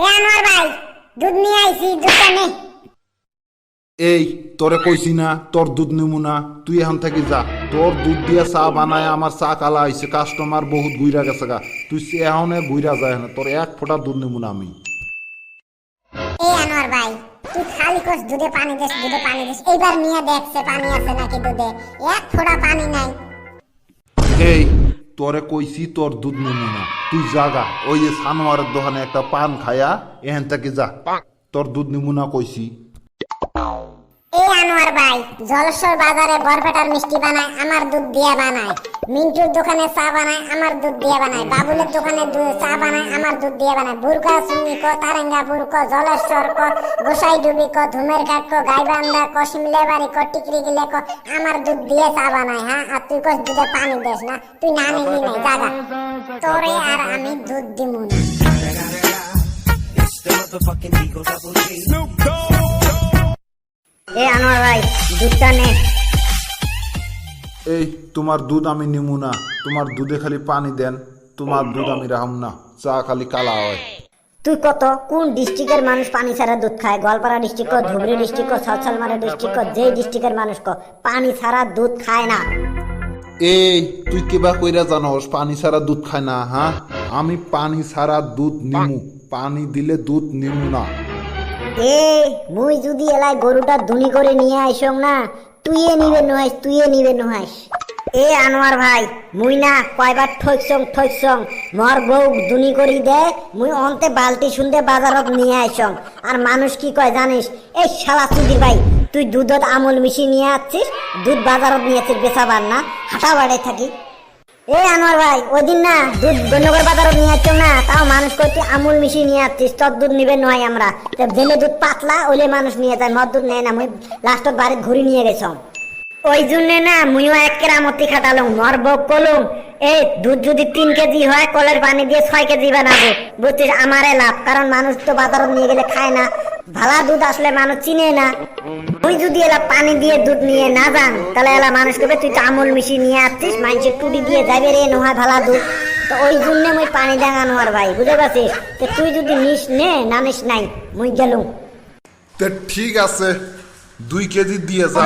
এ আনোয়ার ভাই, দুধ নিয়ে আইছি, দুধটা নে। এই তোরে কইছি না তোর দুধ নিমু না, তুই এখন থেকে যা। তোর দুধ দিয়ে চা বানায় আমার চা কালা আইছে, কাস্টমার বহুত গুইরা গেছে গা। তুই এখন গুইরা যায় না, তোর এক ফোঁটা দুধ নিমু না আমি। এই আনোয়ার ভাই, তুই খালি কস দুধে পানি দিস, দুধে পানি দিস। এইবার নিয়ে দেখছে পানি আছে নাকি দুধে, এক ফোঁটা পানি নাই। এই তোরে কইছি তোর দুধ নিমু না, তুই জাগা। ওই যে সানোয়ারের দোকানে একটা পান খায়া এখান থেকে যা, তোর দুধ নিমু না কইছি। এই আনোয়ার ভাই, জলেশ্বর বাজারে বরপেটার মিষ্টি বানায়, আমার দুধ দিয়ে বানায়। মিন্টুর দোকানে চা বানায়, আমার দুধ দিয়ে বানায়। বাবুলের দোকানে চা বানায়, আমার দুধ দিয়ে বানায়। বুরকা সুন্নি ক, তারেঙ্গাপুর ক, জলেশ্বর ক, গোসাইডুবি ক, ধুমের ঘাট ক, গাইবান্ধা ক, শিমলেবাড়ি ক, টিকরি গিলে ক, আমার দুধ দিয়ে চা বানায়। হ্যাঁ, আর তুই কস দুধে পানি দিস না, তুই না নিলি নাই, জাগা। তোরে আর আমি দুধ দিমু না। এ আনোয়ার ভাই, দুধটা নে। এই তোমার দুধ আমি নিমু না, তোমার দুধে খালি পানি দেন, তোমার দুধ আমি রাখুম না, চা খালি কালা হয়। তুই কত কোন ডিস্ট্রিক্টের মানুষ পানি ছাড়া দুধ খায়? Goalpara district, Dhubri district, Salmara district, যে ডিস্ট্রিক্টের মানুষ পানি ছাড়া দুধ খায় না। এই তুই কেবা কইরা জানোস পানি ছাড়া দুধ খায় না? হ্যাঁ, আমি পানি ছাড়া দুধ নিমু, পানি দিলে দুধ নিমু না। এ মুই যদি এলাই গরুটা দুনি করে নিয়ে আইসং না, তুইয়ে নিবে নহাইস, তুইয়ে নিবে নহাইস। এ আনোয়ার ভাই, মুই না কয়বার ঠইকছং মর বউ দুনি করি দে, মুই অন্তে বালতি শুনতে বাজারত নিয়ে আইসং। আর মানুষ কি কয় জানিস? এই শালা চুদির ভাই, তুই দুধত আমুল মিশি নিয়ে আসছিস, দুধ বাজারত নিয়েছিস বেচাবার না, হাঁটা বাড়ে থাকি। এ আনোয়ার ভাই, ওই দিন না দুধ গন্যগর বাজারত নিয়ে আসছ না, তাও মানুষ কই তুই আমুল মিশি নিয়ে আসছিস, তোর দুধ নিবে নয় আমরা। জেলে দুধ পাতলা ওইলে মানুষ নিয়ে যায়, মদ দুধ নেয় না। মুই লাস্টত বাড়িত ঘুরি নিয়ে গেছ, ওই জন্যে না মুইও এক কেরামতি খাটালুম। মর বউ কলুম, এই দুধ যদি 3 কেজি হয়, কলের পানি দিয়ে 6 কেজি বানাবো, বুঝছিস? আমারে লাভ, কারণ মানুষ তো বাজারত নিয়ে গেলে খায় না, ভালা দুধ আসলে মানুষ চিনে না। তুই যদি এলা পানি দিয়ে দুধ নিয়ে না যান, তাহলে এলা মানুষ করবে তুই তো আমুল মিশি নিয়ে আসছিস, মানুষের টুটি দিয়ে যাবে রে নহয় ভালা দুধ। তো ওই জন্য মুই পানি দেখানো আর ভাই, বুঝতে পারছিস? তো তুই যদি নিস নে, না নিস নাই, মুই গেলুম। তে ঠিক আছে, 2 কেজি দিয়ে যা।